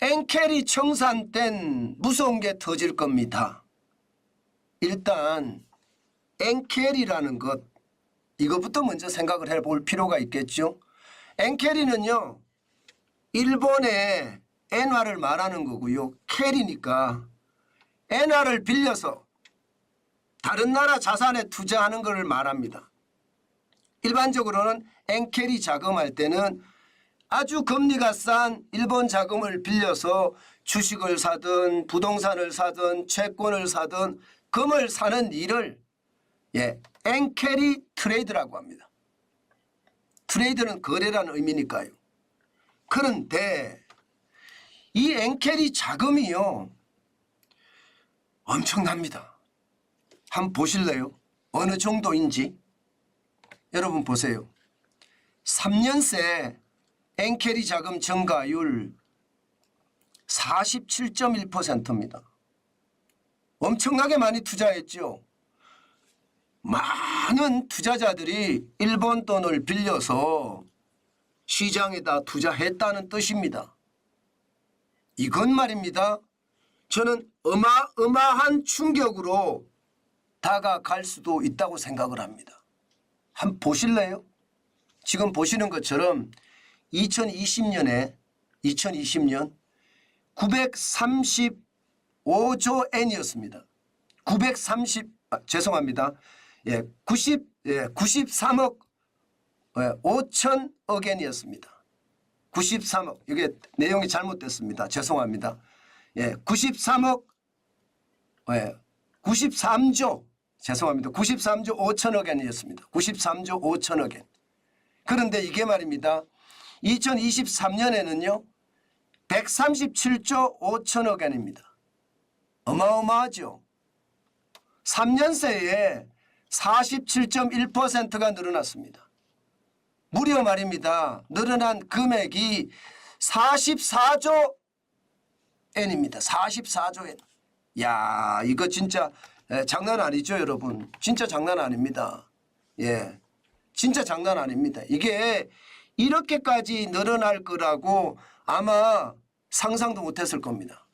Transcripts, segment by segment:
엔캐리 청산된 무서운 게 터질 겁니다. 일단 엔캐리라는 것, 이것부터 먼저 생각을 해볼 필요가 있겠죠. 엔캐리는요, 일본의 엔화를 말하는 거고요. 캐리니까 엔화를 빌려서 다른 나라 자산에 투자하는 것을 말합니다. 일반적으로는 엔캐리 자금할 때는 아주 금리가 싼 일본 자금을 빌려서 주식을 사든 부동산을 사든 채권을 사든 금을 사는 일을 엔캐리 트레이드라고 합니다. 트레이드는 거래라는 의미니까요. 그런데 이 엔캐리 자금이요, 엄청납니다. 한번 보실래요? 어느 정도인지. 여러분 보세요. 3년 새 엔캐리 자금 증가율 47.1%입니다. 엄청나게 많이 투자했죠. 많은 투자자들이 일본 돈을 빌려서 시장에다 투자했다는 뜻입니다. 이건 말입니다. 저는 어마어마한 충격으로 다가갈 수도 있다고 생각을 합니다. 한번 보실래요? 지금 보시는 것처럼 2020년 935조 엔이었습니다. 93억 5천억 엔이었습니다. 93억, 이게 내용이 잘못됐습니다. 죄송합니다. 93조 5천억 엔이었습니다. 93조 5천억 엔. 그런데 이게 말입니다. 2023년에는요 137조 5천억 엔입니다. 어마어마하죠. 3년 새에 47.1%가 늘어났습니다. 무려 말입니다. 늘어난 금액이 44조 엔입니다. 44조 엔. 야, 이거 진짜 장난 아니죠, 여러분. 진짜 장난 아닙니다. 예, 진짜 장난 아닙니다. 이게 이렇게까지 늘어날 거라고 아마 상상도 못했을 겁니다.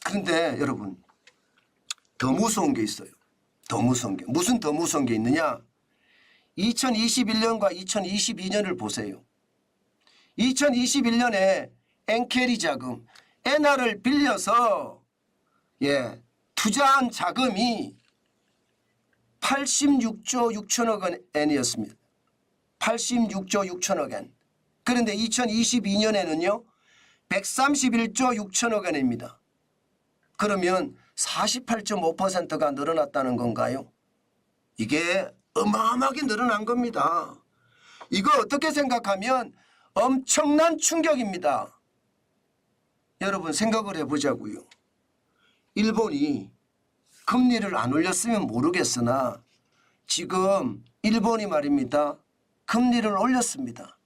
그런데 여러분, 더 무서운 게 있어요. 더 무서운 게. 무슨 더 무서운 게 있느냐? 2021년과 2022년을 보세요. 2021년에 엔캐리 자금, 엔화를 빌려서 투자한 자금이 86조 6천억 엔이었습니다. 86조 6천억 엔. 그런데 2022년에는요 131조 6천억 엔입니다. 그러면 48.5%가 늘어났다는 건가요? 이게 어마어마하게 늘어난 겁니다. 이거 어떻게 생각하면 엄청난 충격입니다. 여러분 생각을 해보자고요. 일본이 금리를 안 올렸으면 모르겠으나 지금 일본이 말입니다. 금리를 올렸습니다.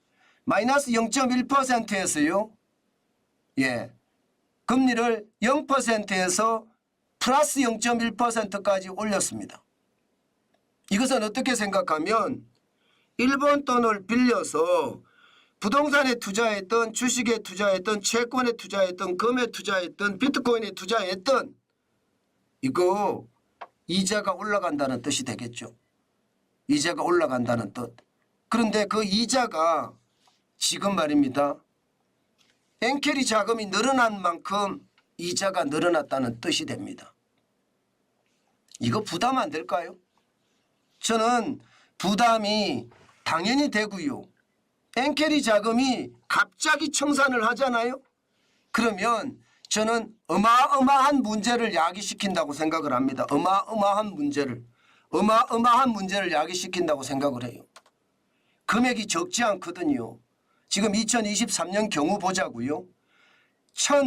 마이너스 0.1%에서요. 금리를 0%에서 플러스 0.1%까지 올렸습니다. 이것은 어떻게 생각하면 일본 돈을 빌려서 부동산에 투자했던, 주식에 투자했던, 채권에 투자했던, 금에 투자했던, 비트코인에 투자했던, 이거 이자가 올라간다는 뜻이 되겠죠. 이자가 올라간다는 뜻. 그런데 그 이자가 지금 말입니다. 엔캐리 자금이 늘어난 만큼 이자가 늘어났다는 뜻이 됩니다. 이거 부담 안 될까요? 저는 부담이 당연히 되고요. 엔캐리 자금이 갑자기 청산을 하잖아요. 그러면 저는 어마어마한 문제를 야기시킨다고 생각을 합니다. 어마어마한 문제를 야기시킨다고 생각을 해요. 금액이 적지 않거든요. 지금 2023년 경우 보자고요.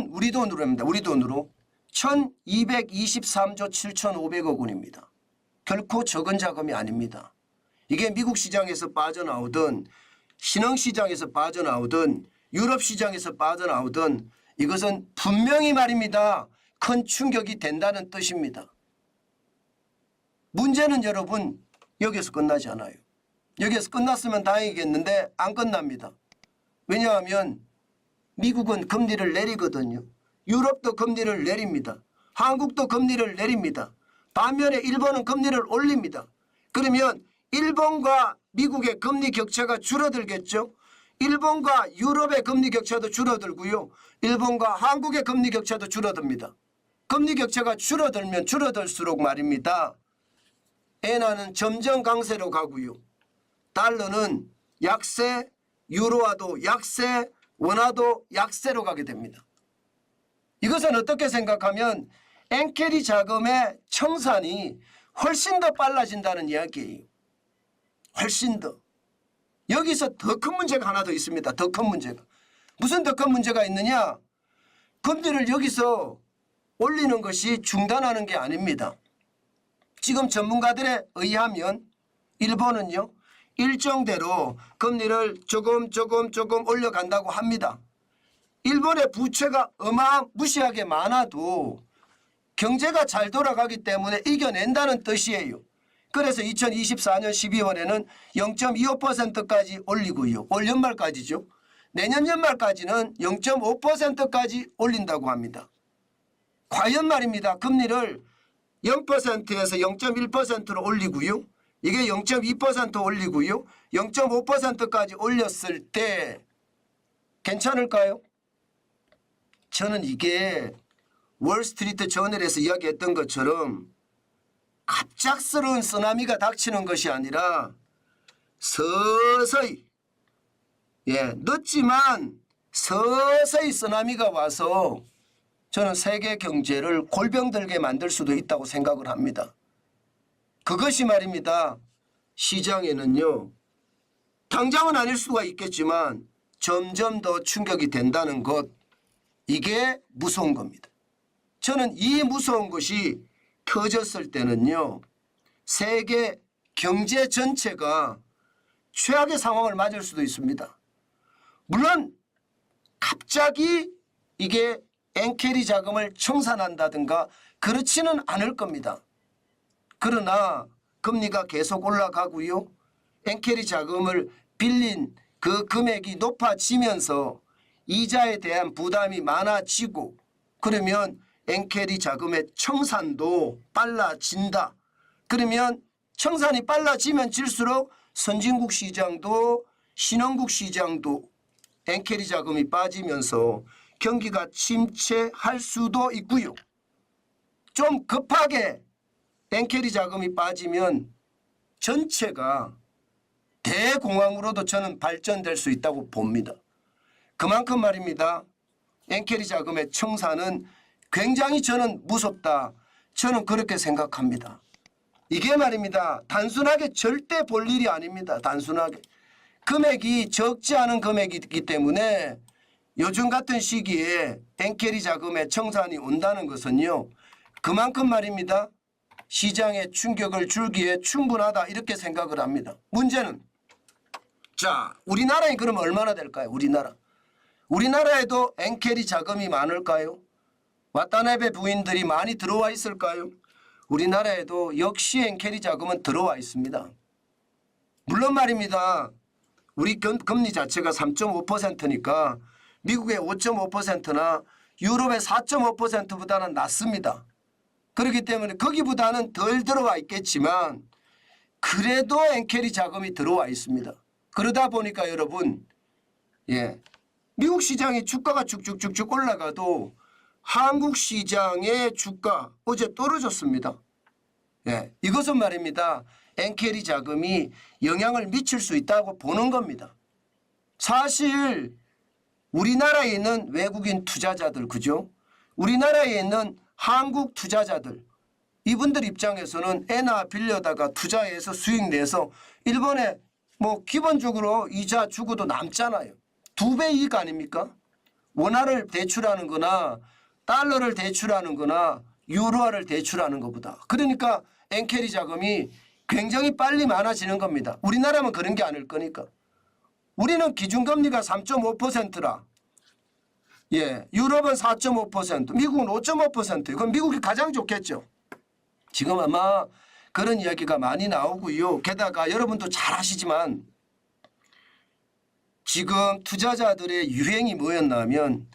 우리 돈으로입니다. 우리 돈으로 1223조 7,500억 원입니다. 결코 적은 자금이 아닙니다. 이게 미국 시장에서 빠져나오든 신흥시장에서 빠져나오든 유럽시장에서 빠져나오든 이것은 분명히 말입니다. 큰 충격이 된다는 뜻입니다. 문제는 여러분 여기서 끝나지 않아요. 여기서 끝났으면 다행이겠는데 안 끝납니다. 왜냐하면 미국은 금리를 내리거든요. 유럽도 금리를 내립니다. 한국도 금리를 내립니다. 반면에 일본은 금리를 올립니다. 그러면 일본과 미국의 금리 격차가 줄어들겠죠. 일본과 유럽의 금리 격차도 줄어들고요. 일본과 한국의 금리 격차도 줄어듭니다. 금리 격차가 줄어들면 줄어들수록 말입니다. 엔화는 점점 강세로 가고요. 달러는 약세, 유로화도 약세, 원화도 약세로 가게 됩니다. 이것은 어떻게 생각하면 엔캐리 자금의 청산이 훨씬 더 빨라진다는 이야기예요. 훨씬 더. 여기서 더 큰 문제가 하나 더 있습니다. 더 큰 문제가. 무슨 더 큰 문제가 있느냐? 금리를 여기서 올리는 것이 중단하는 게 아닙니다. 지금 전문가들에 의하면 일본은요. 일정대로 금리를 조금 올려간다고 합니다. 일본의 부채가 어마무시하게 많아도 경제가 잘 돌아가기 때문에 이겨낸다는 뜻이에요. 그래서 2024년 12월에는 0.25%까지 올리고요. 올 연말까지죠. 내년 연말까지는 0.5%까지 올린다고 합니다. 과연 말입니다. 금리를 0%에서 0.1%로 올리고요. 이게 0.2% 올리고요. 0.5%까지 올렸을 때 괜찮을까요? 저는 이게 월스트리트 저널에서 이야기했던 것처럼 갑작스러운 쓰나미가 닥치는 것이 아니라 서서히 늦지만 서서히 쓰나미가 와서 저는 세계 경제를 골병들게 만들 수도 있다고 생각을 합니다. 그것이 말입니다. 시장에는요. 당장은 아닐 수가 있겠지만 점점 더 충격이 된다는 것. 이게 무서운 겁니다. 저는 이 무서운 것이 터졌을 때는요. 세계 경제 전체가 최악의 상황을 맞을 수도 있습니다. 물론 갑자기 이게 엔캐리 자금을 청산한다든가 그렇지는 않을 겁니다. 그러나 금리가 계속 올라가고요. 엔캐리 자금을 빌린 그 금액이 높아지면서 이자에 대한 부담이 많아지고 그러면 엔캐리 자금의 청산도 빨라진다. 그러면 청산이 빨라지면 질수록 선진국 시장도 신흥국 시장도 엔캐리 자금이 빠지면서 경기가 침체할 수도 있고요. 좀 급하게 엔캐리 자금이 빠지면 전체가 대공황으로도 저는 발전될 수 있다고 봅니다. 그만큼 말입니다. 엔캐리 자금의 청산은 굉장히 저는 무섭다. 저는 그렇게 생각합니다. 이게 말입니다. 단순하게 절대 볼 일이 아닙니다. 단순하게. 금액이 적지 않은 금액이기 때문에 요즘 같은 시기에 엔캐리 자금의 청산이 온다는 것은요. 그만큼 말입니다. 시장에 충격을 주기에 충분하다 이렇게 생각을 합니다. 문제는 자 우리나라에 그럼 얼마나 될까요? 우리나라에도 엔캐리 자금이 많을까요? 와타나베 부인들이 많이 들어와 있을까요? 우리나라에도 역시 엔캐리 자금은 들어와 있습니다. 물론 말입니다. 우리 금리 자체가 3.5%니까 미국의 5.5%나 유럽의 4.5%보다는 낮습니다. 그렇기 때문에 거기보다는 덜 들어와 있겠지만 그래도 엔캐리 자금이 들어와 있습니다. 그러다 보니까 여러분 미국 시장의 주가가 쭉쭉쭉쭉 올라가도 한국 시장의 주가 어제 떨어졌습니다. 이것은 말입니다. 엔캐리 자금이 영향을 미칠 수 있다고 보는 겁니다. 사실 우리나라에 있는 외국인 투자자들 그죠? 우리나라에 있는 한국 투자자들 이분들 입장에서는 엔화 빌려다가 투자해서 수익 내서 일본에 뭐 기본적으로 이자 주고도 남잖아요. 2배 이익 아닙니까? 원화를 대출하는 거나 달러를 대출하는 거나 유로화를 대출하는 것보다. 그러니까 엔캐리 자금이 굉장히 빨리 많아지는 겁니다. 우리나라면 그런 게 아닐 거니까. 우리는 기준금리가 3.5%라. 유럽은 4.5%, 미국은 5.5%. 그럼 미국이 가장 좋겠죠. 지금 아마 그런 이야기가 많이 나오고요. 게다가 여러분도 잘 아시지만 지금 투자자들의 유행이 뭐였냐면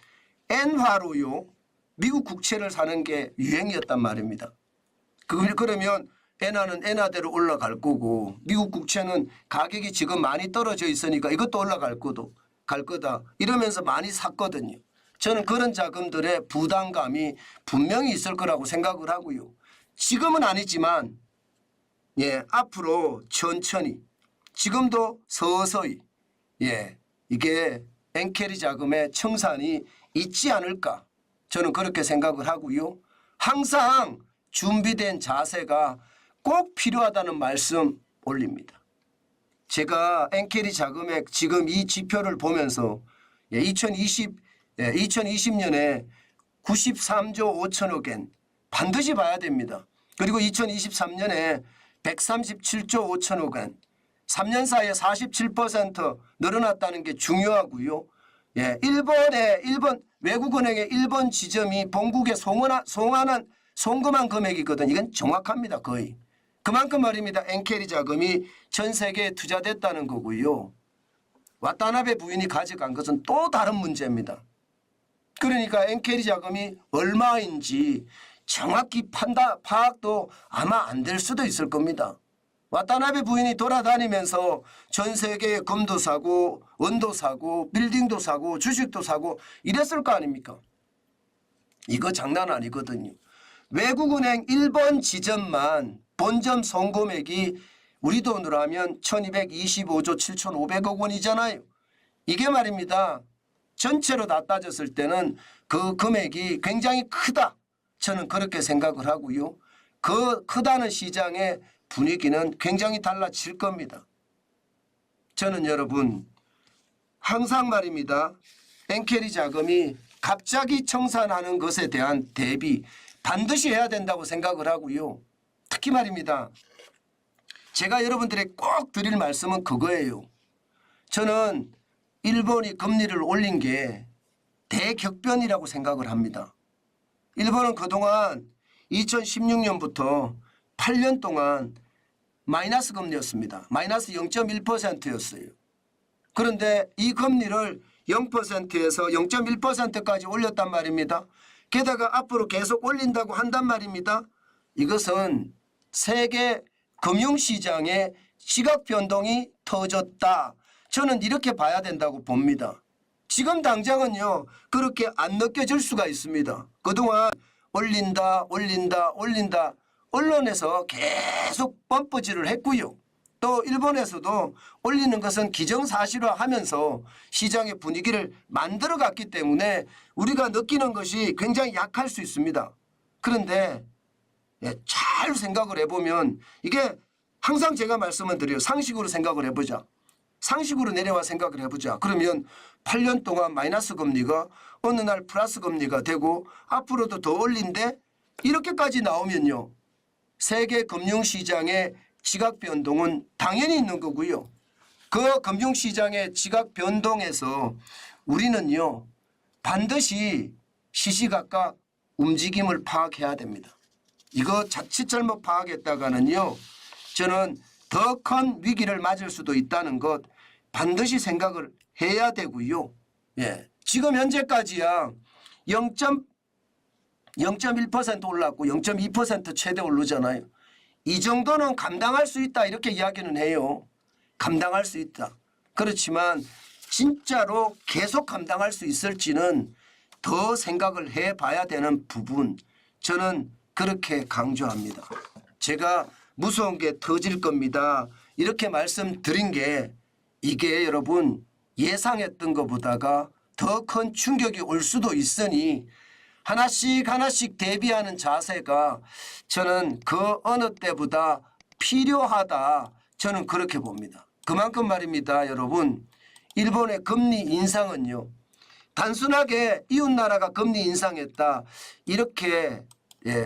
엔화로요. 미국 국채를 사는 게 유행이었단 말입니다. 그러면 엔화는 엔화대로 올라갈 거고 미국 국채는 가격이 지금 많이 떨어져 있으니까 이것도 올라갈 거다. 이러면서 많이 샀거든요. 저는 그런 자금들의 부담감이 분명히 있을 거라고 생각을 하고요. 지금은 아니지만 앞으로 천천히 지금도 서서히 이게 엔캐리 자금의 청산이 있지 않을까 저는 그렇게 생각을 하고요. 항상 준비된 자세가 꼭 필요하다는 말씀 올립니다. 제가 엔캐리 자금의 지금 이 지표를 보면서 2020년에 93조 5천억엔 반드시 봐야 됩니다. 그리고 2023년에 137조 5천억엔 3년 사이에 47% 늘어났다는 게 중요하고요. 일본 외국은행의 일본 지점이 본국에 송금한 금액이거든. 이건 정확합니다. 거의. 그만큼 말입니다. 엔캐리 자금이 전 세계에 투자됐다는 거고요. 와타나베 부인이 가져간 것은 또 다른 문제입니다. 그러니까 엔캐리 자금이 얼마인지 정확히 파악도 아마 안 될 수도 있을 겁니다. 와타나베 부인이 돌아다니면서 전 세계에 금도 사고 원도 사고 빌딩도 사고 주식도 사고 이랬을 거 아닙니까? 이거 장난 아니거든요. 외국은행 일본 지점만 본점 송금액이 우리 돈으로 하면 1225조 7,500억 원이잖아요. 이게 말입니다. 전체로 다 따졌을 때는 그 금액이 굉장히 크다. 저는 그렇게 생각을 하고요. 그 크다는 시장의 분위기는 굉장히 달라질 겁니다. 저는 여러분 항상 말입니다. 엔캐리 자금이 갑자기 청산하는 것에 대한 대비 반드시 해야 된다고 생각을 하고요. 특히 말입니다. 제가 여러분들에게 꼭 드릴 말씀은 그거예요. 저는 일본이 금리를 올린 게 대격변이라고 생각을 합니다. 일본은 그동안 2016년부터 8년 동안 마이너스 금리였습니다. 마이너스 0.1%였어요. 그런데 이 금리를 0%에서 0.1%까지 올렸단 말입니다. 게다가 앞으로 계속 올린다고 한단 말입니다. 이것은 세계 금융시장의 시각 변동이 터졌다. 저는 이렇게 봐야 된다고 봅니다. 지금 당장은요. 그렇게 안 느껴질 수가 있습니다. 그동안 올린다 언론에서 계속 뻔뻔질을 했고요. 또 일본에서도 올리는 것은 기정사실화하면서 시장의 분위기를 만들어갔기 때문에 우리가 느끼는 것이 굉장히 약할 수 있습니다. 그런데 잘 생각을 해보면 이게 항상 제가 말씀을 드려요. 상식으로 생각을 해보자. 상식으로 내려와 생각을 해보자. 그러면 8년 동안 마이너스 금리가 어느 날 플러스 금리가 되고 앞으로도 더 올린데 이렇게까지 나오면요. 세계 금융시장의 지각 변동은 당연히 있는 거고요. 그 금융시장의 지각 변동에서 우리는요. 반드시 시시각각 움직임을 파악해야 됩니다. 이거 자칫 잘못 파악했다가는요. 저는 더 큰 위기를 맞을 수도 있다는 것 반드시 생각을 해야 되고요. 지금 현재까지야 0.1% 올랐고 0.2% 최대 오르잖아요. 이 정도는 감당할 수 있다 이렇게 이야기는 해요. 감당할 수 있다. 그렇지만 진짜로 계속 감당할 수 있을지는 더 생각을 해봐야 되는 부분 저는 그렇게 강조합니다. 제가 무서운 게 터질 겁니다. 이렇게 말씀드린 게 이게 여러분 예상했던 것보다가 더 큰 충격이 올 수도 있으니 하나씩 대비하는 자세가 저는 그 어느 때보다 필요하다. 저는 그렇게 봅니다. 그만큼 말입니다. 여러분 일본의 금리 인상은요. 단순하게 이웃나라가 금리 인상했다. 이렇게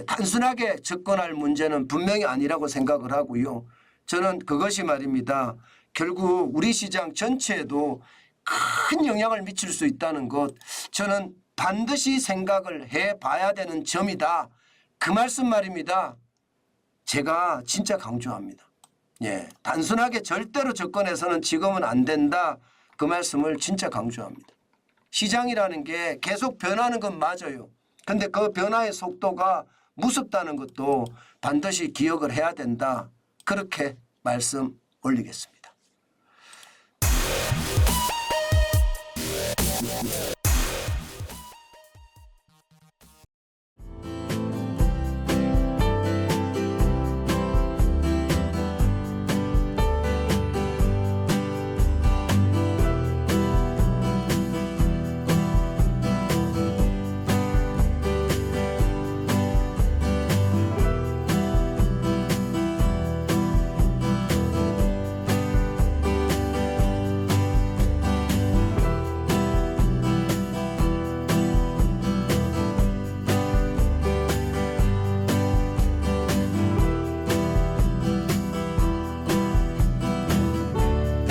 단순하게 접근할 문제는 분명히 아니라고 생각을 하고요. 저는 그것이 말입니다. 결국 우리 시장 전체에도 큰 영향을 미칠 수 있다는 것 저는 반드시 생각을 해봐야 되는 점이다. 그 말씀 말입니다. 제가 진짜 강조합니다. 단순하게 절대로 접근해서는 지금은 안 된다. 그 말씀을 진짜 강조합니다. 시장이라는 게 계속 변하는 건 맞아요. 근데 그 변화의 속도가 무섭다는 것도 반드시 기억을 해야 된다. 그렇게 말씀 올리겠습니다.